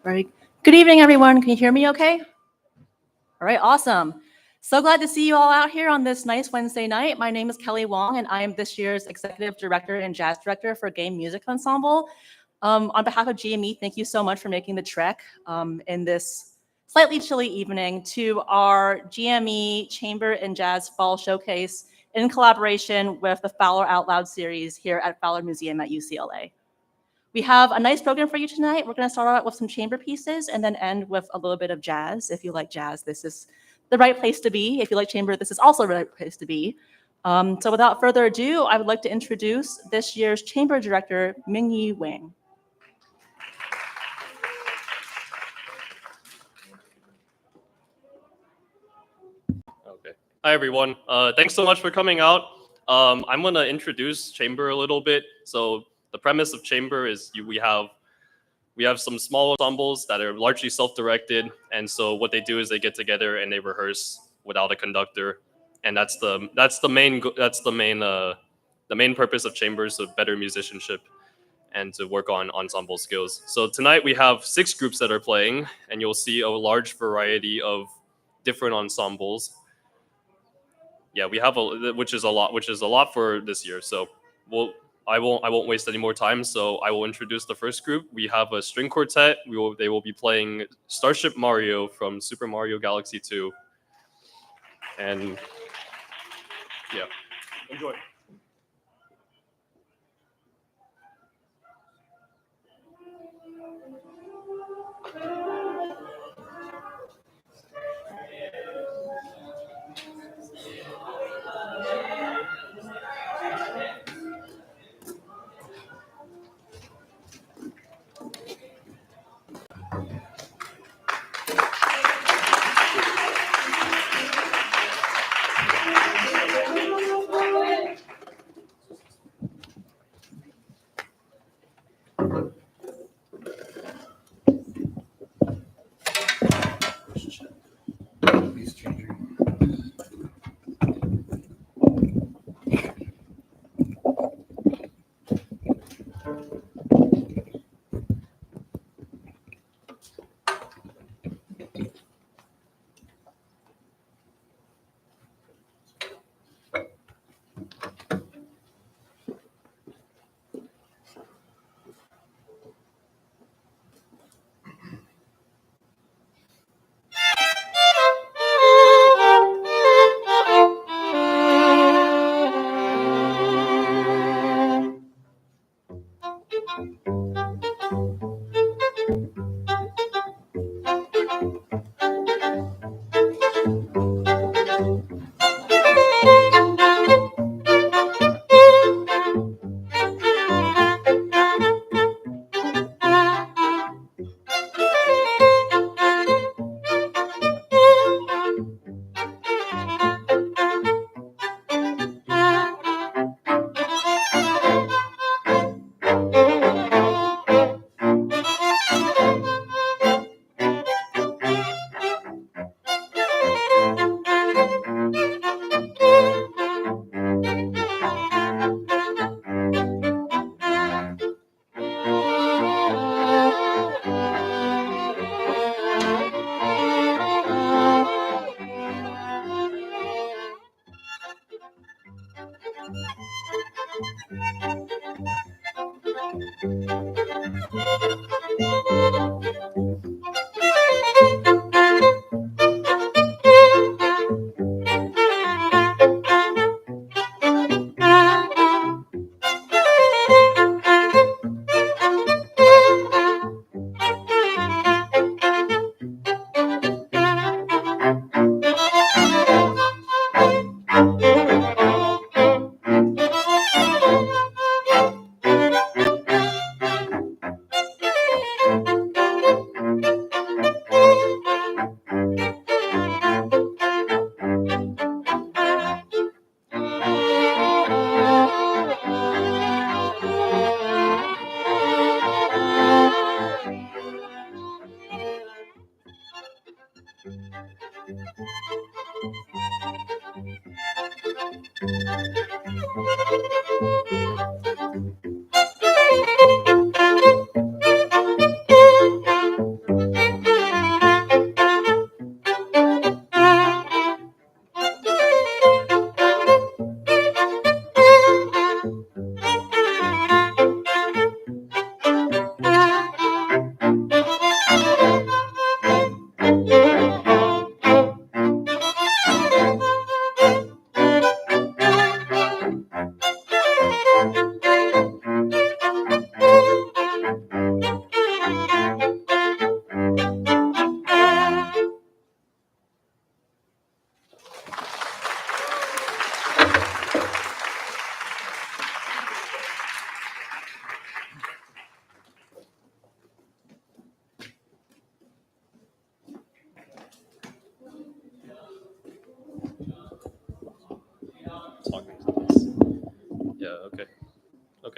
Very good evening, everyone. Can you hear me okay? All right, awesome. So glad to see you all out here on this nice Wednesday night. My name is Kelly Wong, and I am this year's Executive Director and Jazz Director for Game Music Ensemble. On behalf of GME, thank you so much for making the trek in this slightly chilly evening to our GME Chamber and Jazz Fall Showcase in collaboration with the Fowler Out Loud series here at Fowler Museum at UCLA. We have a nice program for you tonight. We're going to start out with some chamber pieces and then end with a little bit of jazz. If you like jazz, this is the right place to be. If you like chamber, this is also the right place to be. So without further ado, I would like to introduce this year's chamber director, Mingyi Wang. Okay. Hi, everyone. Thanks so much for coming out. I'm going to introduce chamber a little bit. So the premise of chamber is we have some small ensembles that are largely self-directed, and so what they do is they get together and they rehearse without a conductor, and that's the main purpose of chambers, so better musicianship and to work on ensemble skills. So tonight we have 6 groups that are playing, and you'll see a large variety of different ensembles. Yeah, we have which is a lot for this year. So I won't waste any more time. So I will introduce the first group. We have a string quartet. They will be playing Starship Mario from Super Mario Galaxy 2. And yeah, enjoy.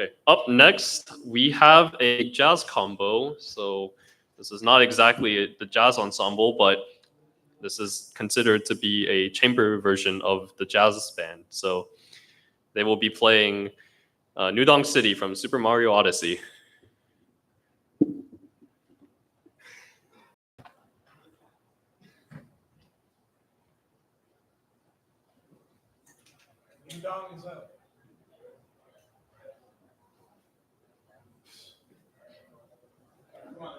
Okay, up next, we have a jazz combo. So this is not exactly the jazz ensemble, but this is considered to be a chamber version of the jazz band. So they will be playing New Donk City from Super Mario Odyssey. Ding dong is up. Come on.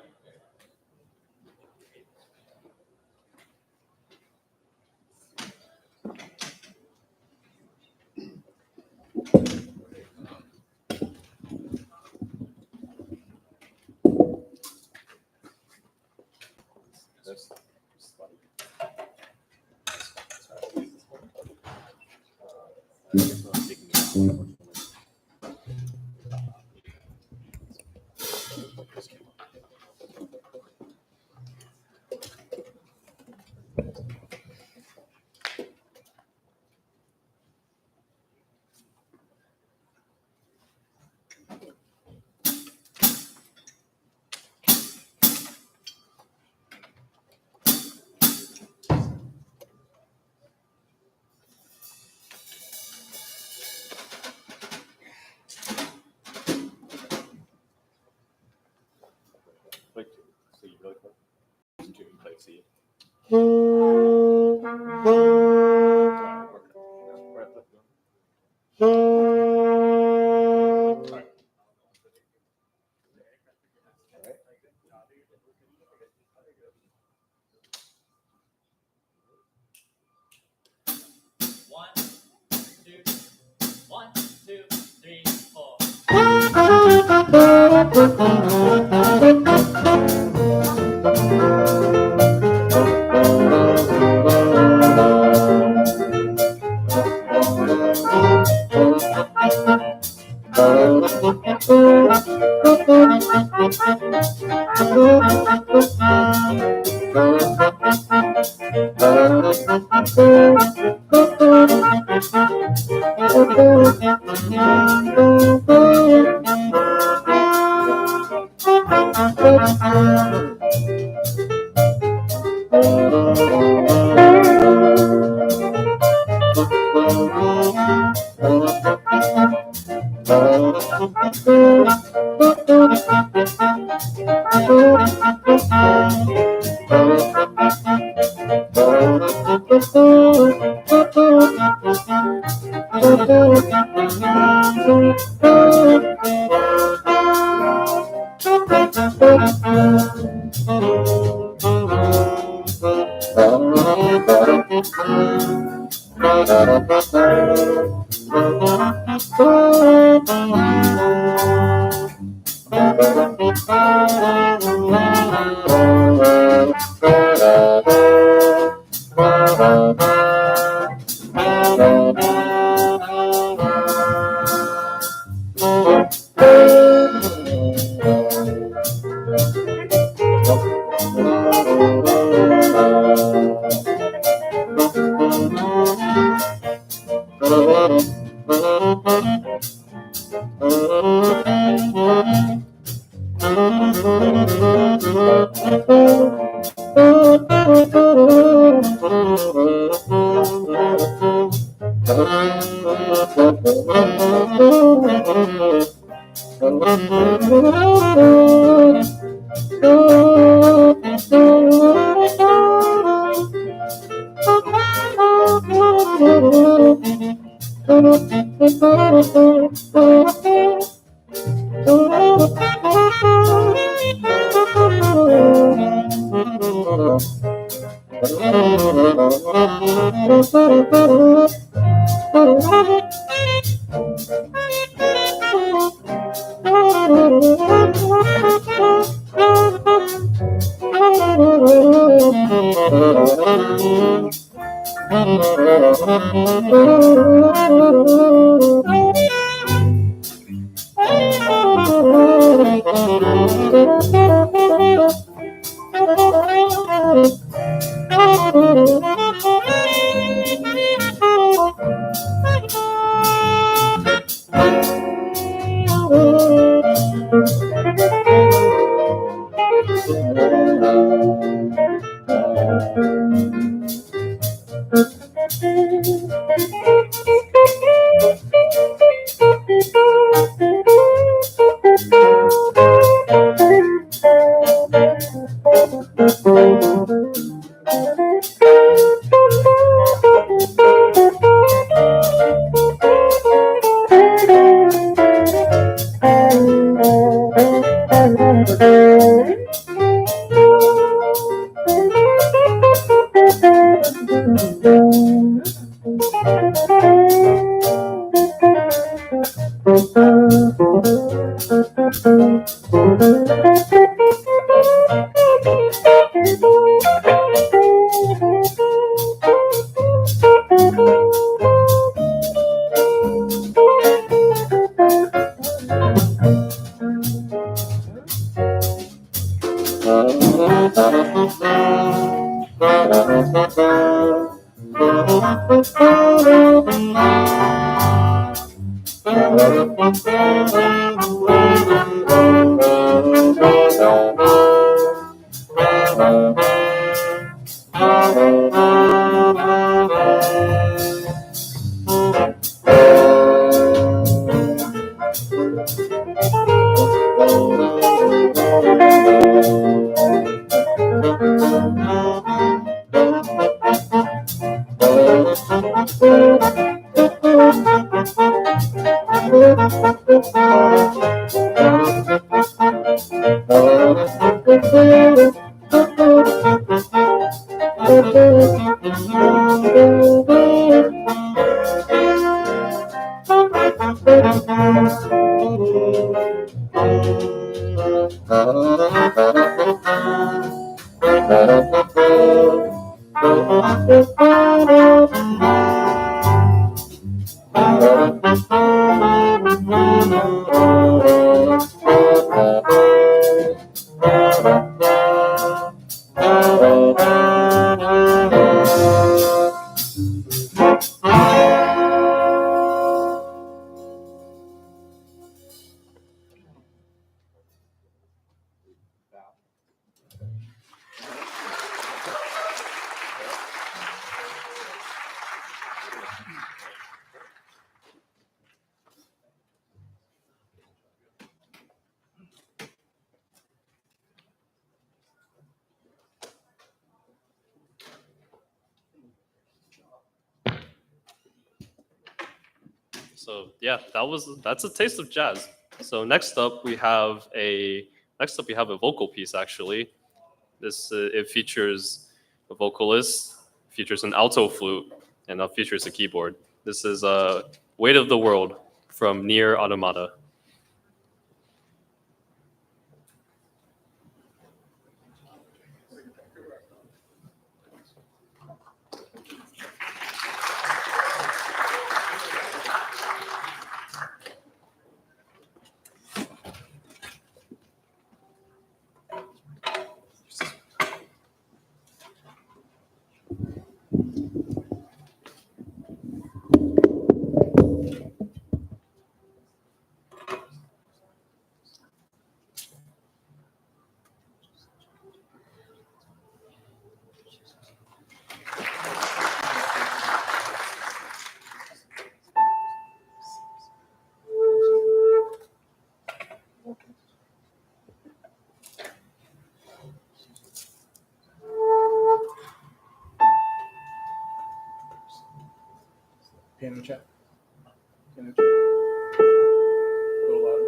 So yeah, that's a taste of jazz. So next up we have a vocal piece actually. This it features a vocalist, features an alto flute, and features a keyboard. This is Weight of the World from Near Automata. Piano check. Piano check. A little louder.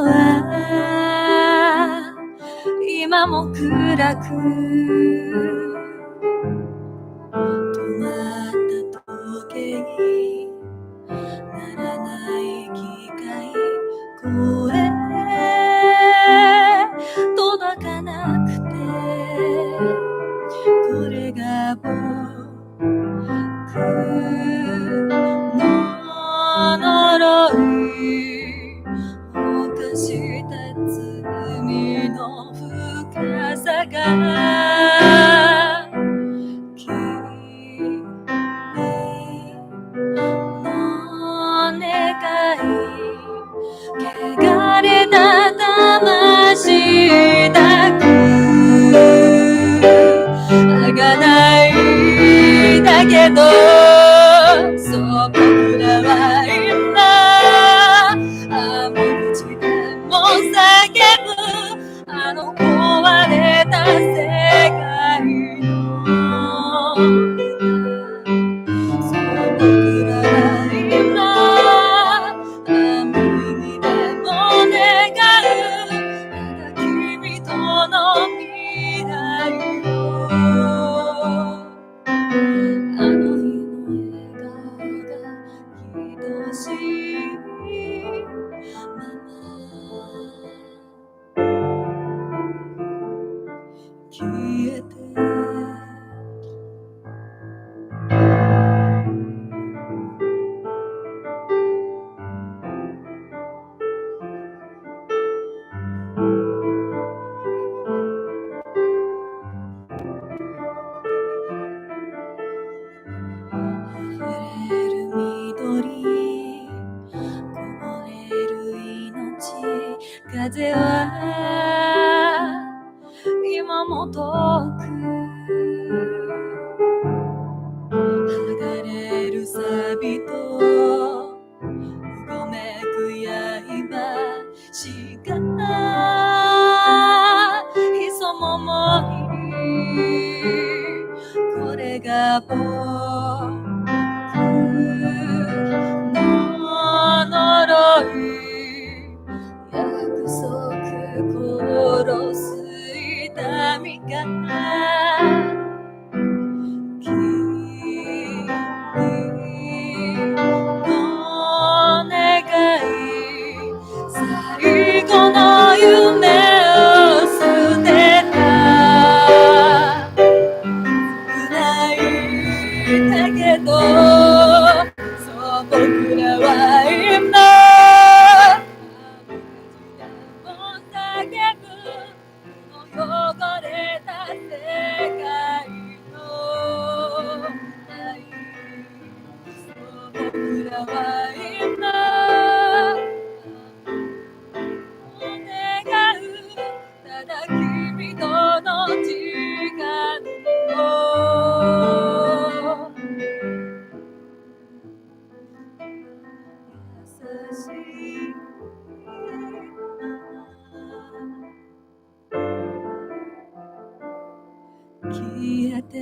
は今も暗く止まった時計鳴らない機械声届かなくてこれが僕の呪い犯した罪の深さが君の願い汚れた魂だく儚いだけどそう僕らは今無口でも叫ぶあの壊れた世界のそう僕らは今無意味でも願うただ君との未来をあの日の笑顔が愛しいまま消えて溢れる緑こぼれる命風は今も遠く剥がれる錆とうごめく刃しか潜もりこれが僕の呪い約束殺す痛みが君の願い最後の夢を捨てた少ないだけどそう僕らは今も叫ぶこの汚れた世界の愛そう僕らは今願うただ君との時間を優しい消えて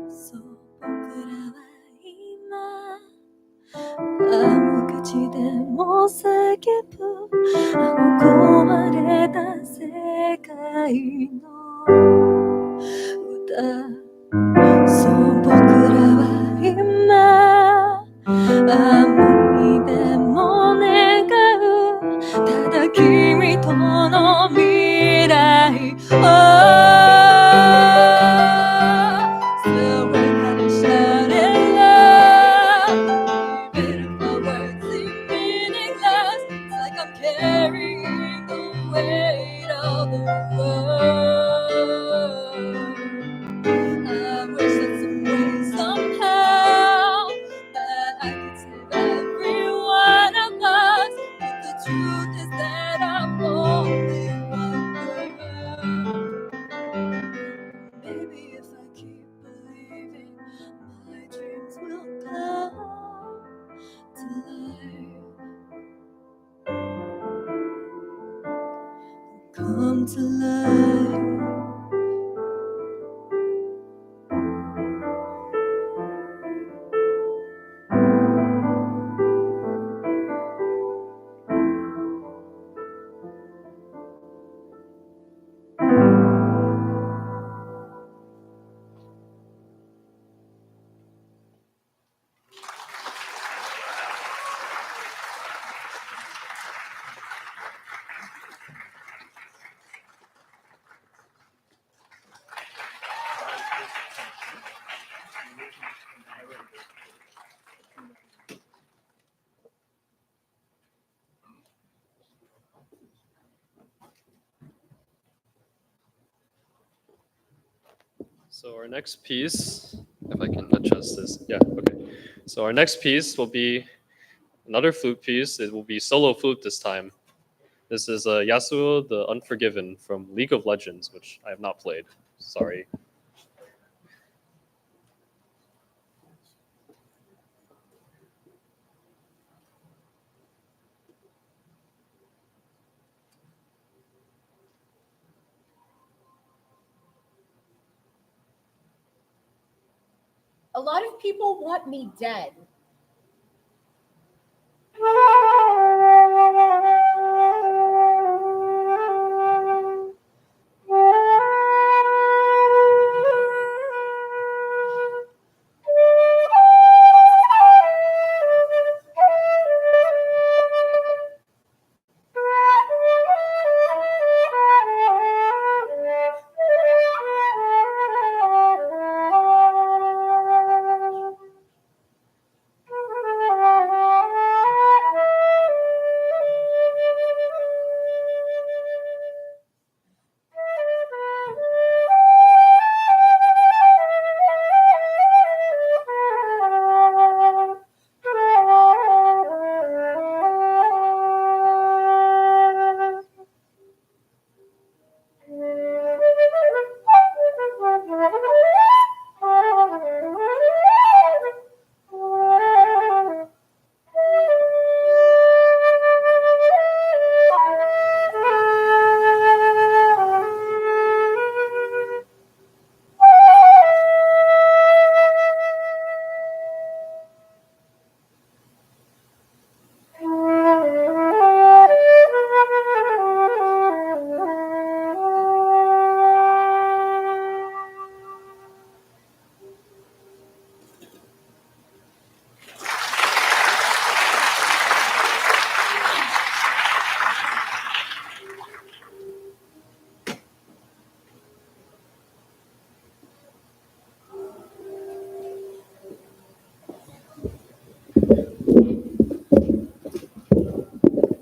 そう僕らは今無口でも叫ぶあの壊れた世界の歌そう僕らは今無意でも願うただ君との未来をCarrying the weight of the world. I wish that some way, somehow, I could save every one of us, but the truth is that I'm only one girl. Maybe if I keep believing, my dreams will come to life. Come to life. So our next piece, if I can adjust this, yeah, okay. So our next piece will be another flute piece. It will be solo flute this time. This is Yasuo the Unforgiven from League of Legends, which I have not played. Sorry. A lot of people want me dead.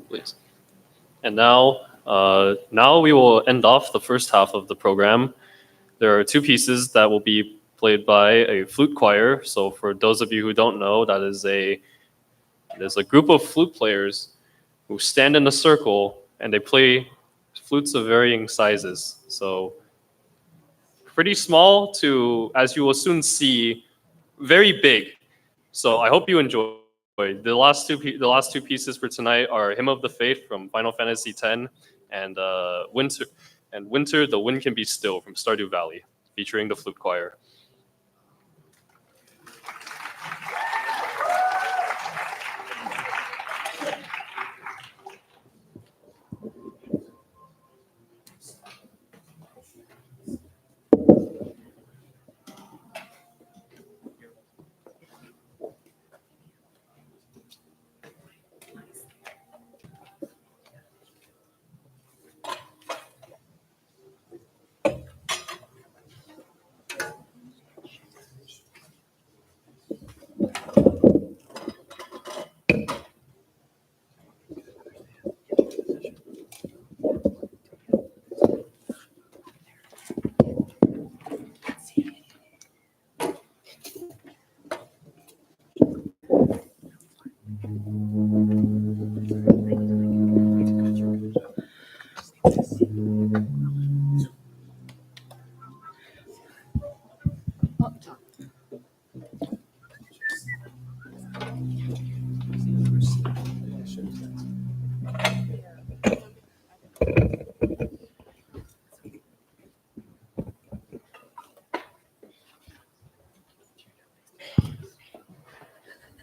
Please. And now we will end off the first half of the program. There are two pieces that will be played by a flute choir. So for those of you who don't know, there's a group of flute players who stand in a circle and they play flutes of varying sizes. So pretty small to, as you will soon see, very big. So I hope you enjoy. The last two pieces for tonight are Hymn of the Faith from Final Fantasy X and Winter, the Wind Can Be Still from Stardew Valley, featuring the flute choir.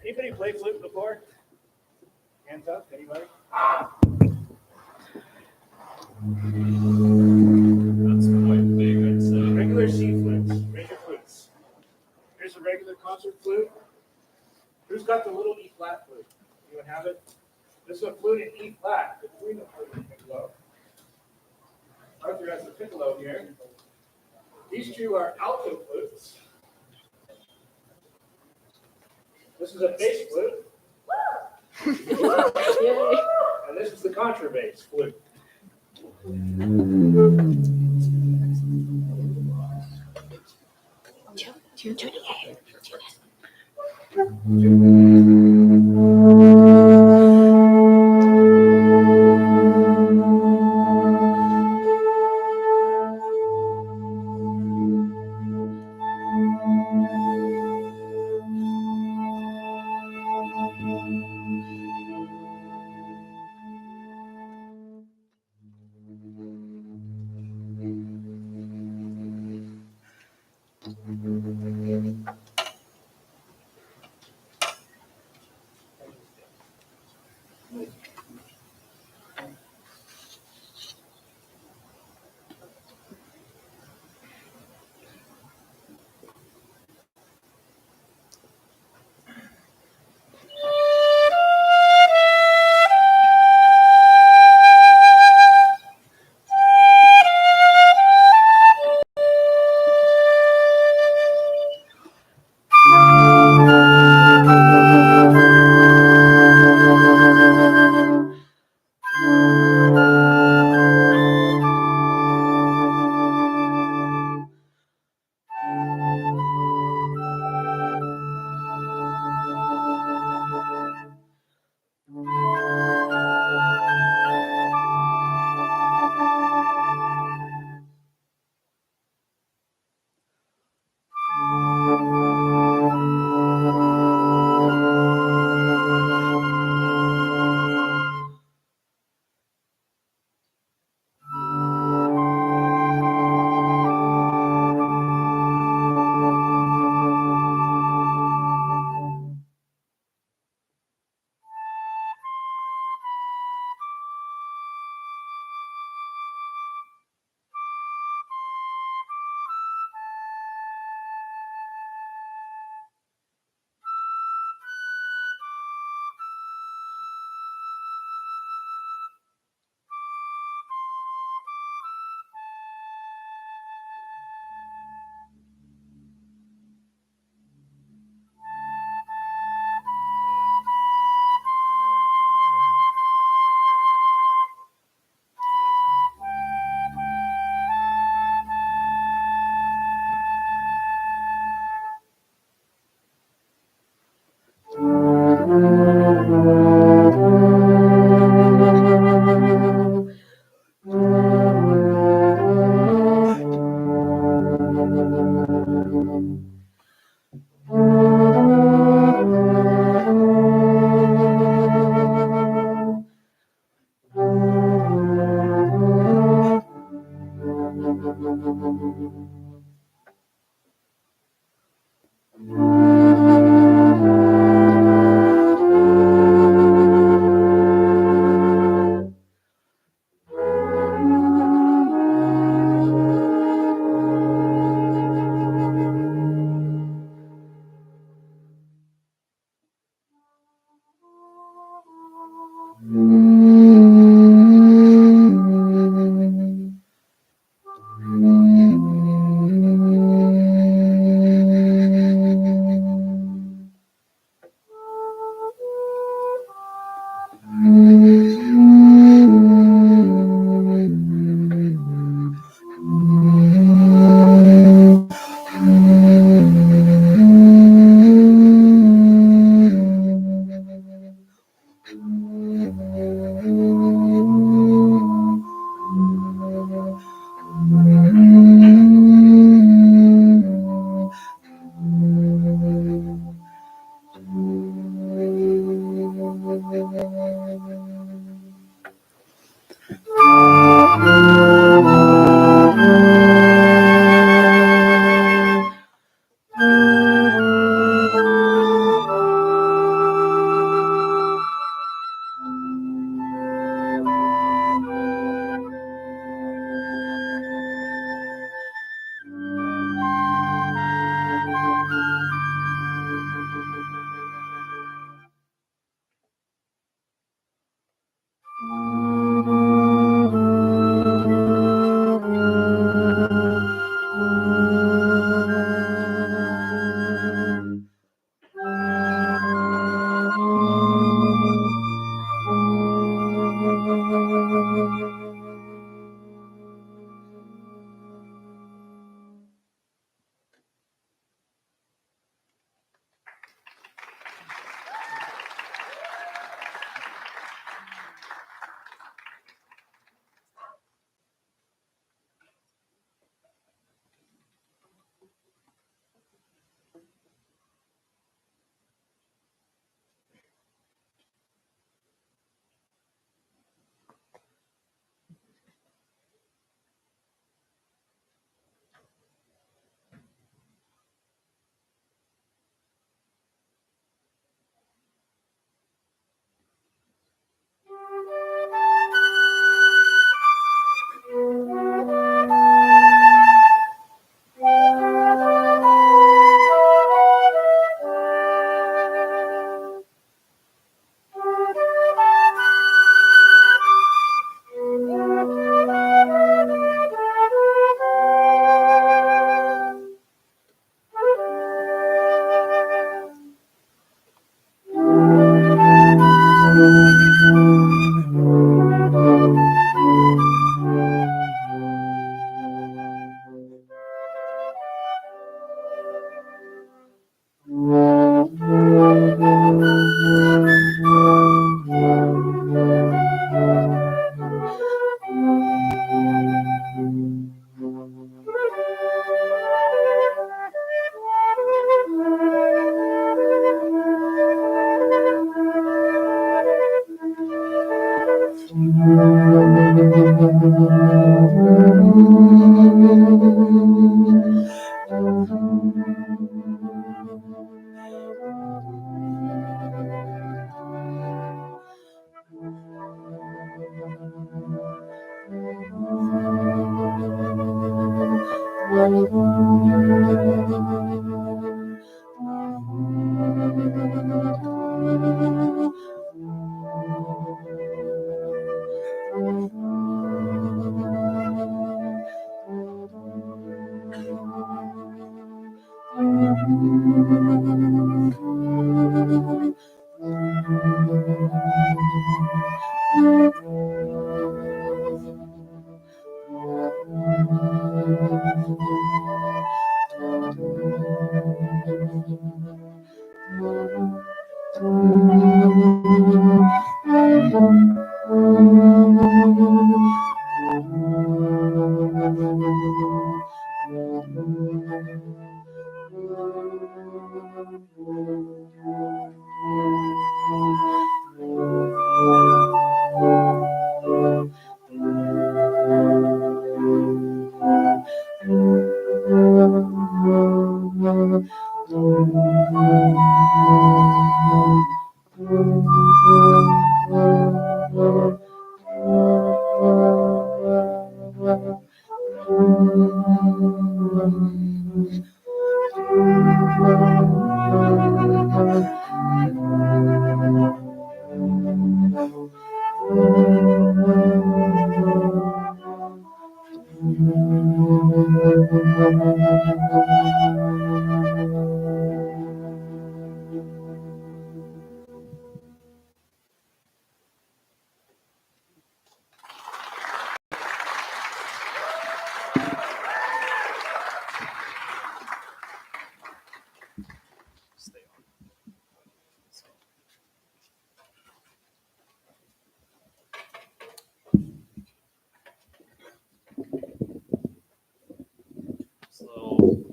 Anybody play flute before? Hands up, anybody? That's quite big, I'd say. Regular C flutes, raise your flutes. Here's a regular concert flute. Who's got the little E flat flute? Anyone have it? This is a flute in E flat, between the flute and piccolo. Arthur has the piccolo here. These two are alto flutes. This is a bass flute. And this is the contrabass flute.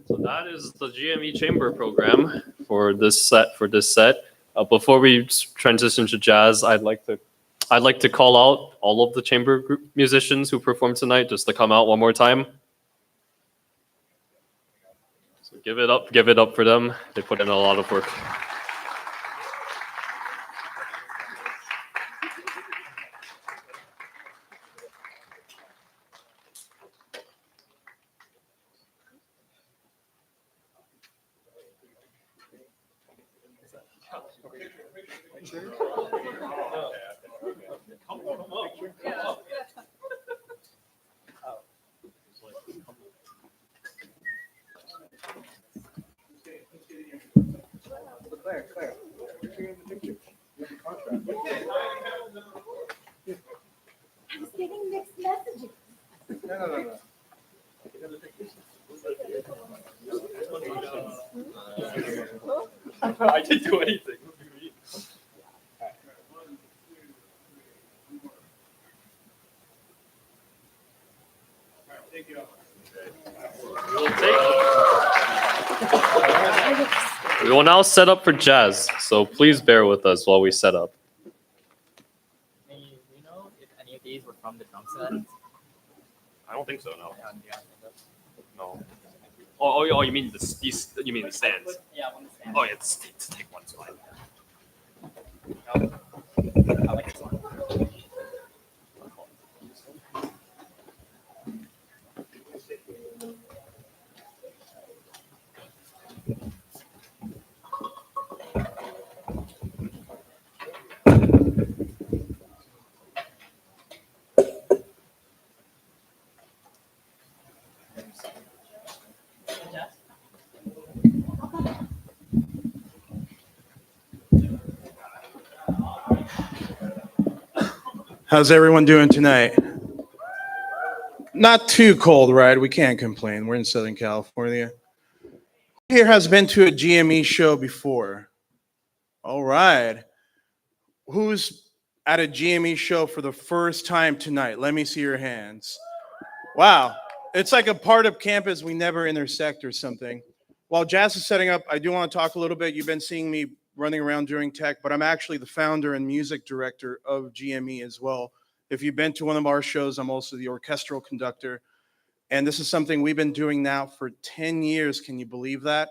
So that is the GME Chamber program for this set. Before we transition to jazz, I'd like to call out all of the chamber group musicians who performed tonight, just to come out one more time. So give it up for them. They put in a lot of work. He's getting mixed messages. No. I didn't do anything. We will now set up for jazz, so please bear with us while we set up. Do you know if any of these were from the drum set? I don't think so, no. Yeah. No. Oh, you mean these? You mean the stands? Yeah, one stand. Oh, yeah, just take one slide. I like this one. How's everyone doing tonight? Not too cold, right? We can't complain. We're in Southern California. Who here has been to a GME show before? All right. Who's at a GME show for the first time tonight? Let me see your hands. Wow. It's like a part of campus we never intersect or something. While Jazz is setting up, I do want to talk a little bit. You've been seeing me running around during tech, but I'm actually the founder and music director of GME as well. If you've been to one of our shows, I'm also the orchestral conductor. And this is something we've been doing now for 10 years. Can you believe that?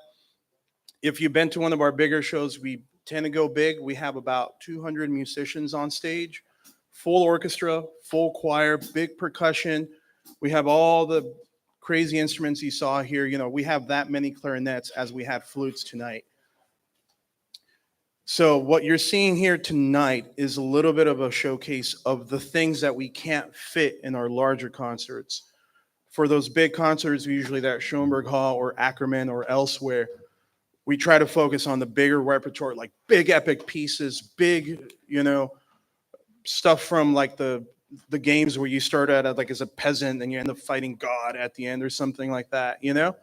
If you've been to one of our bigger shows, we tend to go big. We have about 200 musicians on stage, full orchestra, full choir, big percussion. We have all the crazy instruments you saw here. You know, we have that many clarinets as we had flutes tonight. So what you're seeing here tonight is a little bit of a showcase of the things that we can't fit in our larger concerts. For those big concerts, usually that Schoenberg Hall or Ackerman or elsewhere, we try to focus on the bigger repertoire, like big epic pieces, big, you know, stuff from like the games where you start out like as a peasant and you end up fighting God at the end or something like that, you know?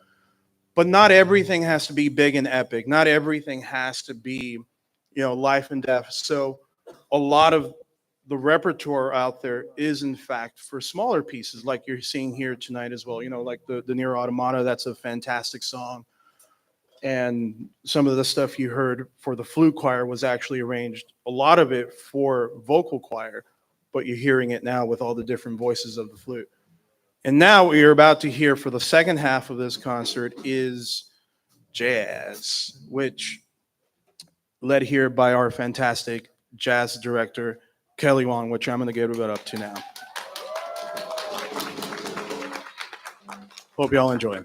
But not everything has to be big and epic. Not everything has to be, you know, life and death. So a lot of the repertoire out there is in fact for smaller pieces like you're seeing here tonight as well. You know, like the Near Automata, that's a fantastic song. And some of the stuff you heard for the flute choir was actually arranged, a lot of it for vocal choir, but you're hearing it now with all the different voices of the flute. And now what you're about to hear for the second half of this concert is jazz, which led here by our fantastic jazz director, Kelly Wong, which I'm going to give it up to now. Hope y'all enjoy.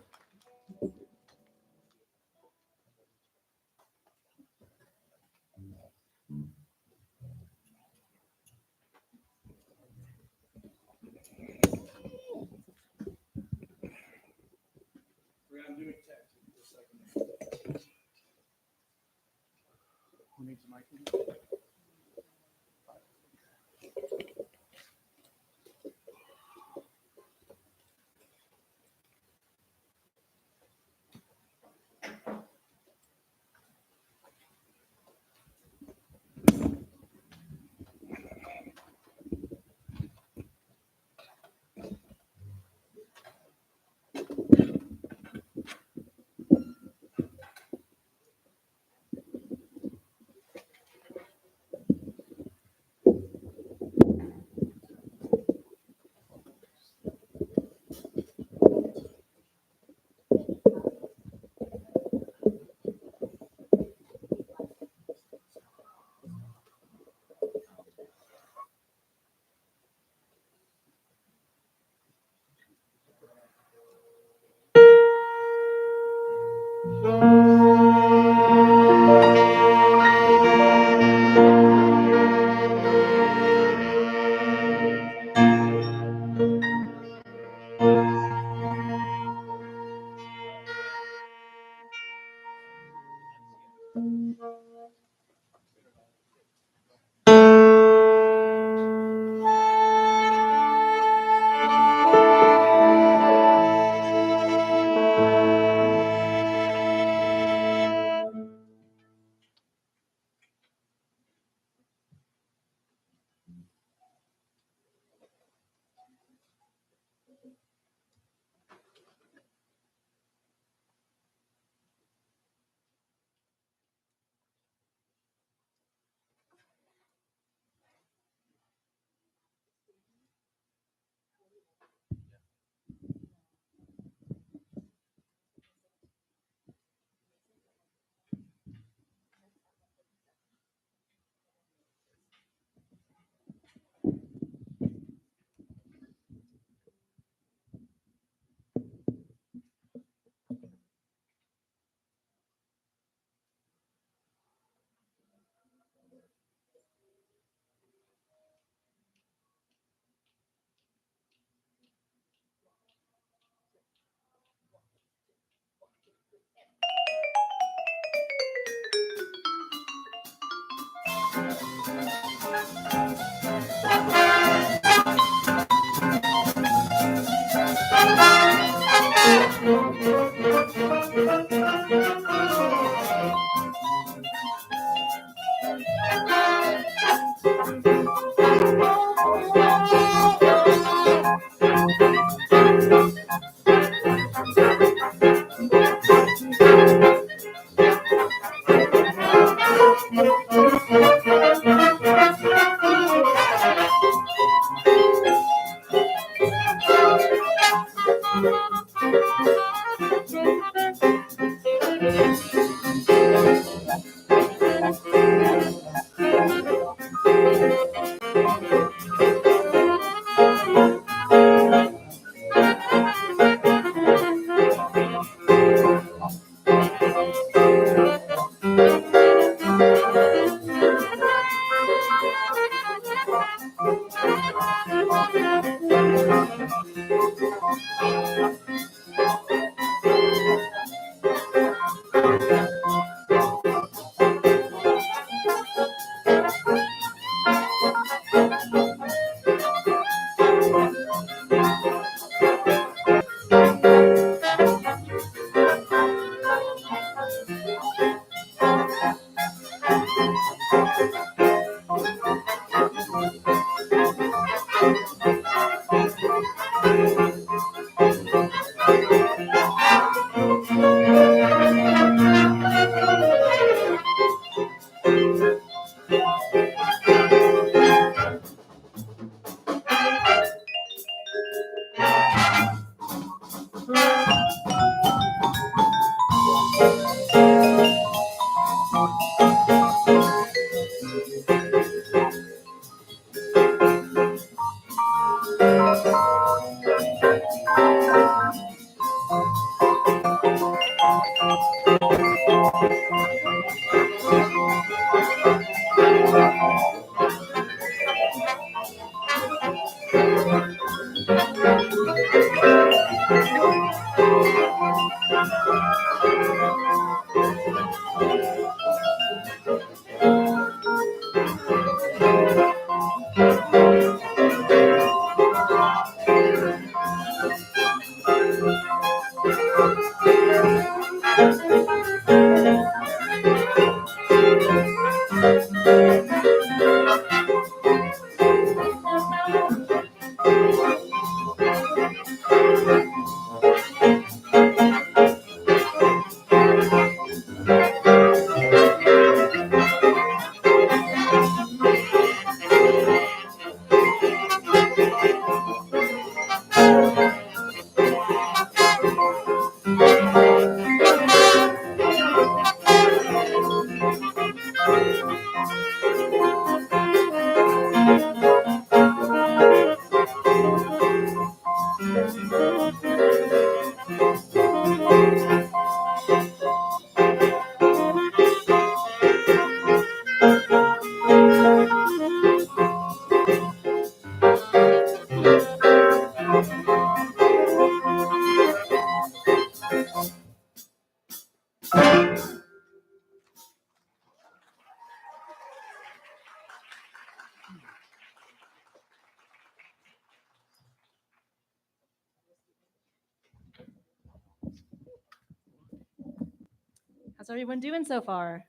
How's everyone doing so far?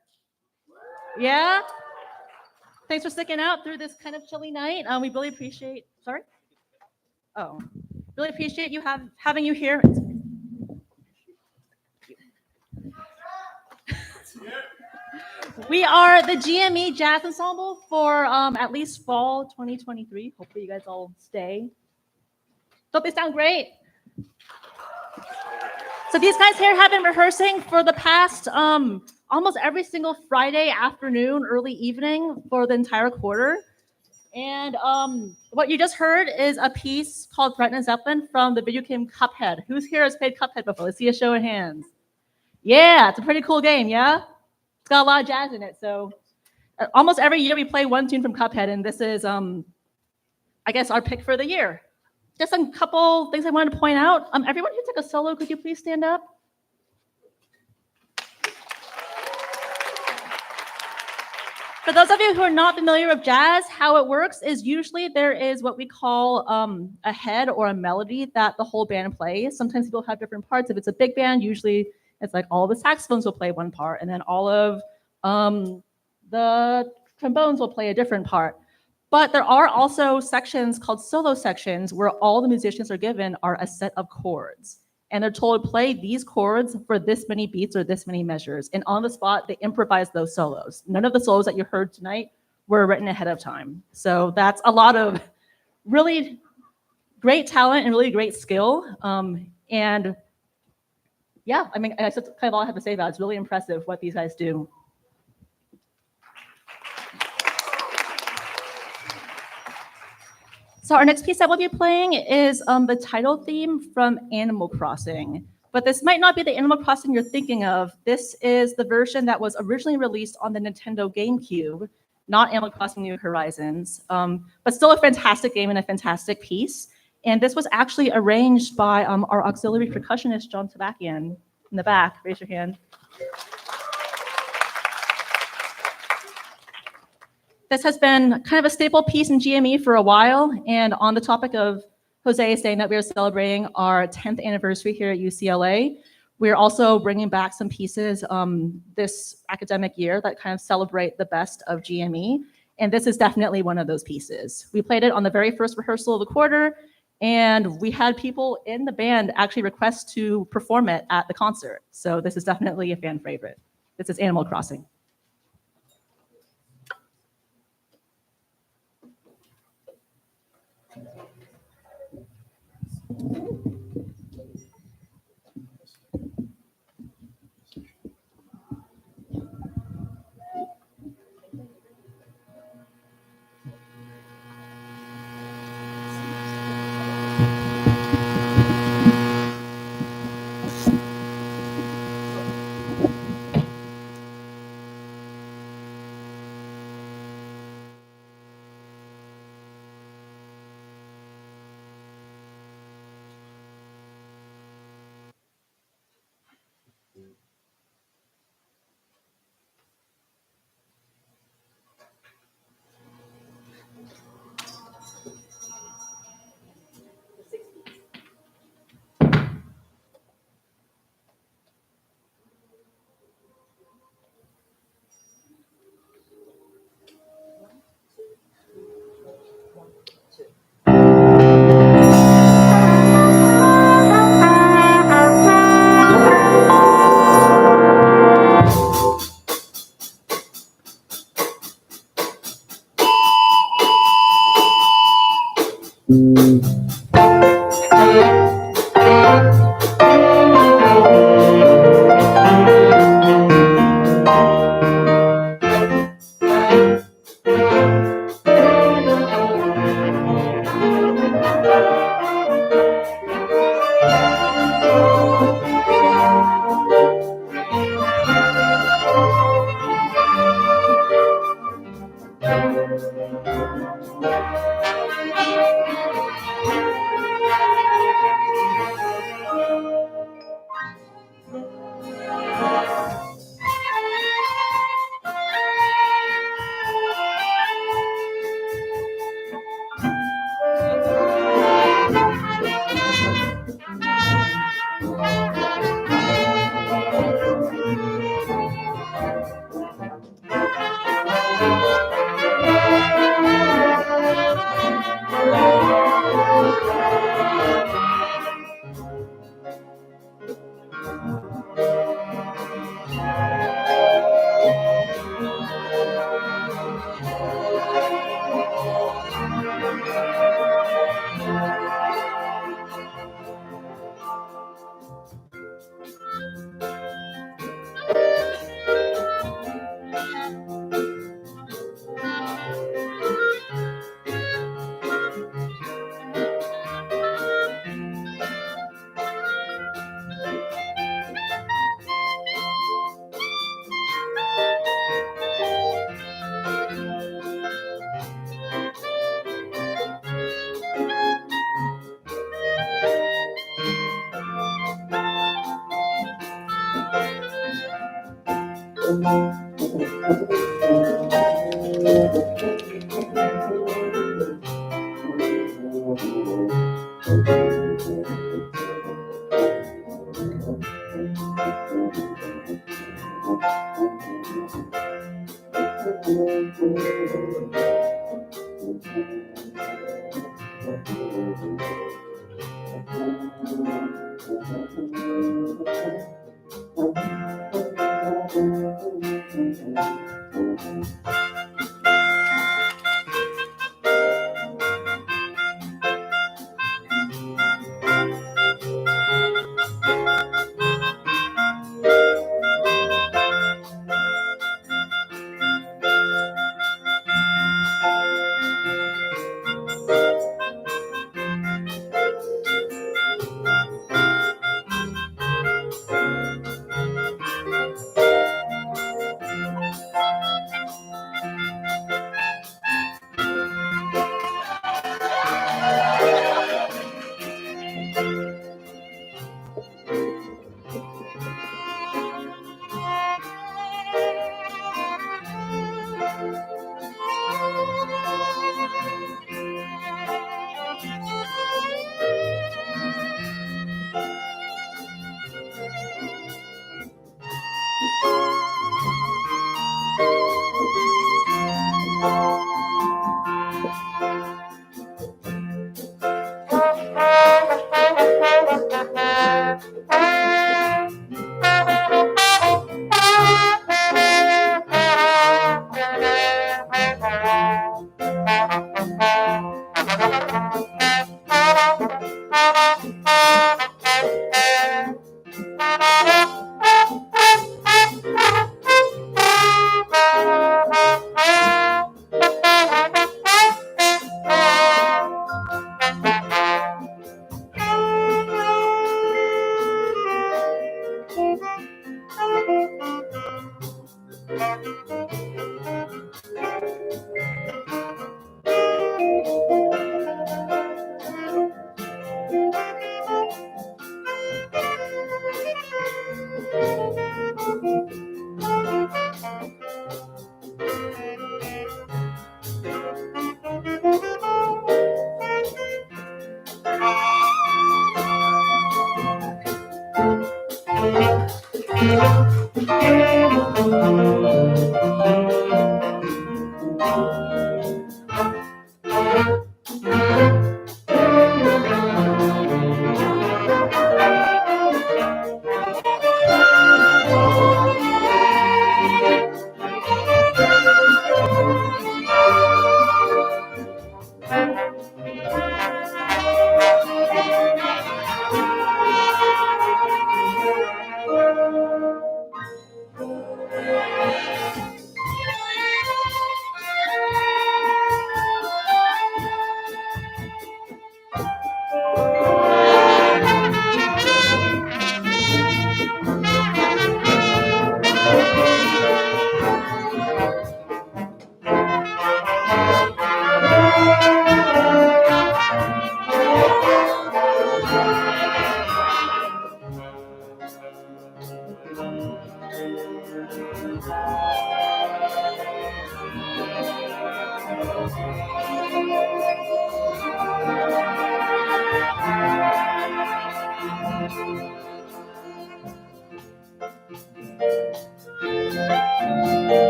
Yeah? Thanks for sticking out through this kind of chilly night. We really appreciate, sorry? Oh, really appreciate you having you here. We are the GME Jazz Ensemble for at least fall 2023. Hopefully you guys all stay. Don't they sound great? So these guys here have been rehearsing for the past almost every single Friday afternoon, early evening for the entire quarter. And what you just heard is a piece called Brett and Zeppelin from the video game Cuphead. Who's here has played Cuphead before? Let's see a show of hands. Yeah, it's a pretty cool game, yeah? It's got a lot of jazz in it. So almost every year we play one tune from Cuphead, and this is, I guess, our pick for the year. Just a couple things I wanted to point out. Everyone who took a solo, could you please stand up? For those of you who are not familiar with jazz, how it works is usually there is what we call a head or a melody that the whole band plays. Sometimes people have different parts. If it's a big band, usually it's like all the saxophones will play one part, and then all of the trombones will play a different part. But there are also sections called solo sections where all the musicians are given are a set of chords. And they're told to play these chords for this many beats or this many measures. And on the spot, they improvise those solos. None of the solos that you heard tonight were written ahead of time. So that's a lot of really great talent and really great skill. And yeah, I mean, that's kind of all I have to say about it. It's really impressive what these guys do. So our next piece that we'll be playing is the title theme from Animal Crossing. But this might not be the Animal Crossing you're thinking of. This is the version that was originally released on the Nintendo GameCube. not Animal Crossing New Horizons, but still a fantastic game and a fantastic piece. And this was actually arranged by our auxiliary percussionist, John Tabakian, in the back. Raise your hand. This has been kind of a staple piece in GME for a while. And on the topic of Jose saying that we are celebrating our 10th anniversary here at UCLA, we're also bringing back some pieces this academic year that kind of celebrate the best of GME. And this is definitely one of those pieces. We played it on the very first rehearsal of the quarter, and we had people in the band actually request to perform it at the concert. So this is definitely a fan favorite. This is Animal Crossing.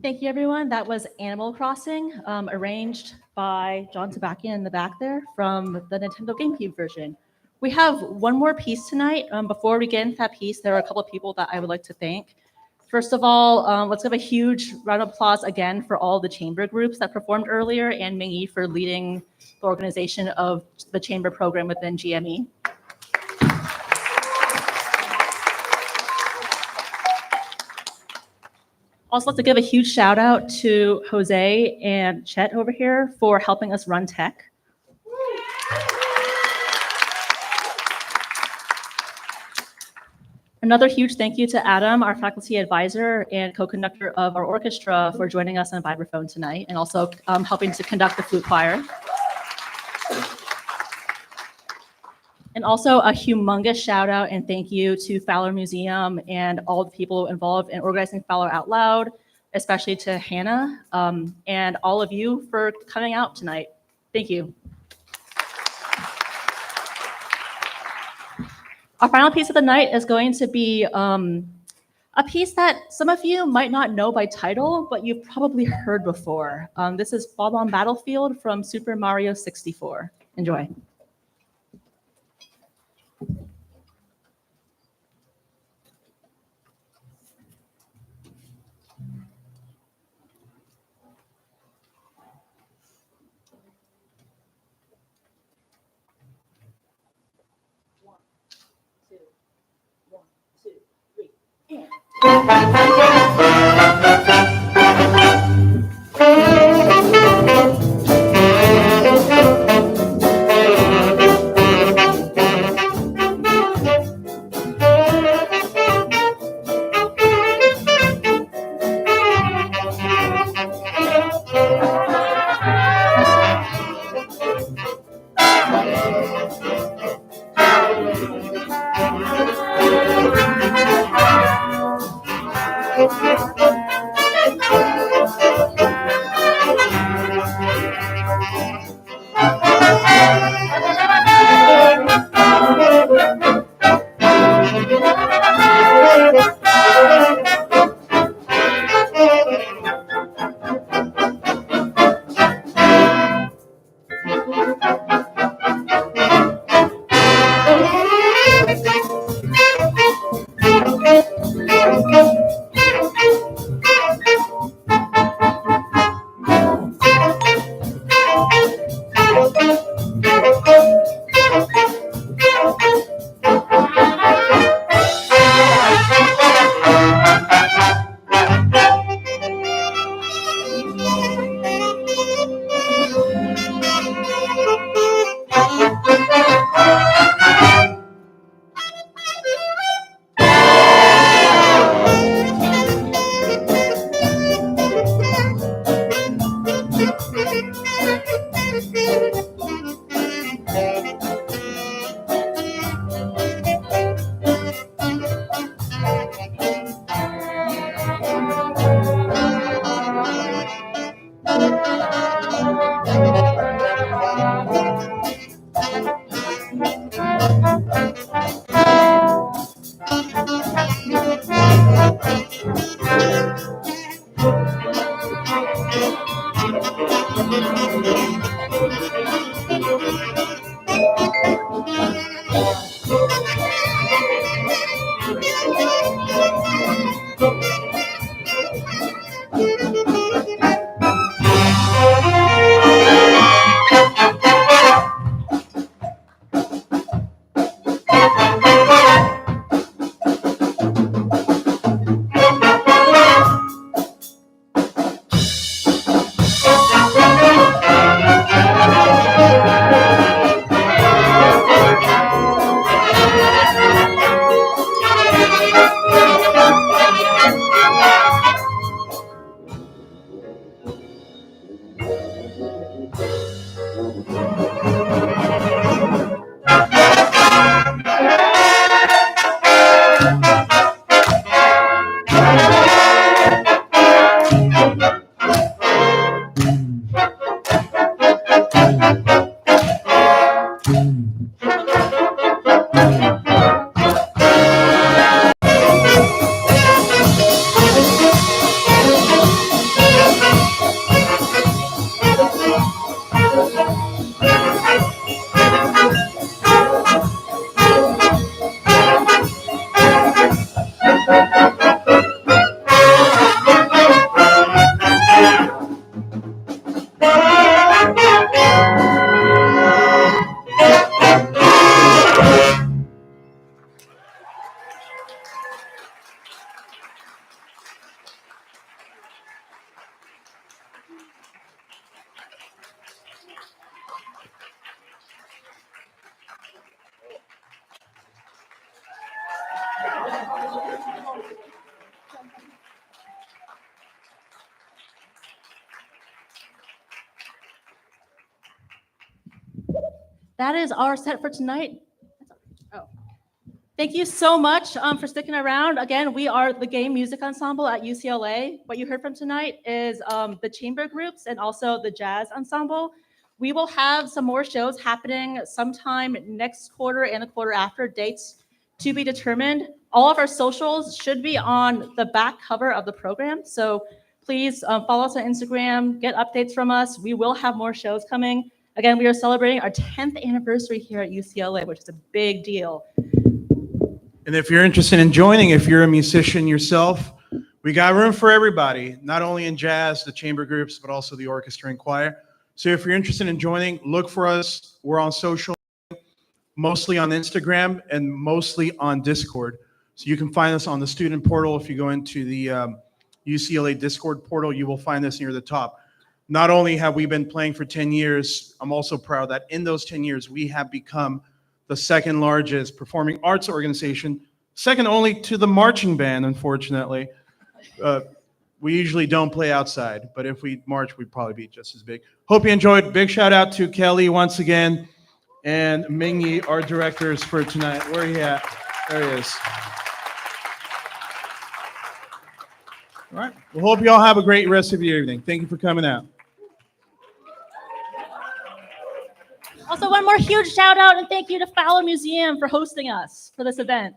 Thank you, everyone. That was Animal Crossing, arranged by John Tabakian in the back there from the Nintendo GameCube version. We have one more piece tonight. Before we get into that piece, there are a couple of people that I would like to thank. First of all, let's give a huge round of applause again for all the chamber groups that performed earlier and Ming Yi for leading the organization of the chamber program within GME. Also, like to give a huge shout out to Jose and Chet over here for helping us run tech. Another huge thank you to Adam, our faculty advisor and co-conductor of our orchestra, for joining us on vibraphone tonight and also helping to conduct the flute choir. And also a humongous shout out and thank you to Fowler Museum and all the people involved in organizing Fowler Out Loud, especially to Hannah and all of you for coming out tonight. Thank you. Our final piece of the night is going to be a piece that some of you might not know by title, but you've probably heard before. This is Bob on Battlefield from Super Mario 64. Enjoy. That is our set for tonight. Oh. Thank you so much for sticking around. Again, we are the Game Music Ensemble at UCLA. What you heard from tonight is the chamber groups and also the jazz ensemble. We will have some more shows happening sometime next quarter and the quarter after, dates to be determined. All of our socials should be on the back cover of the program. So please follow us on Instagram, get updates from us. We will have more shows coming. Again, we are celebrating our 10th anniversary here at UCLA, which is a big deal. And if you're interested in joining, if you're a musician yourself, we got room for everybody, not only in jazz, the chamber groups, but also the orchestra and choir. So if you're interested in joining, look for us. We're on social, mostly on Instagram and mostly on Discord. So you can find us on the student portal. If you go into the UCLA Discord portal, you will find us near the top. Not only have we been playing for 10 years, I'm also proud that in those 10 years, we have become the second largest performing arts organization, second only to the marching band, unfortunately. We usually don't play outside, but if we march, we'd probably be just as big. Hope you enjoyed. Big shout out to Kelly once again and Mingy, our directors for tonight. Where are you at? There he is. All right. Well, hope you all have a great rest of your evening. Thank you for coming out. Also, one more huge shout out and thank you to Fowler Museum for hosting us for this event.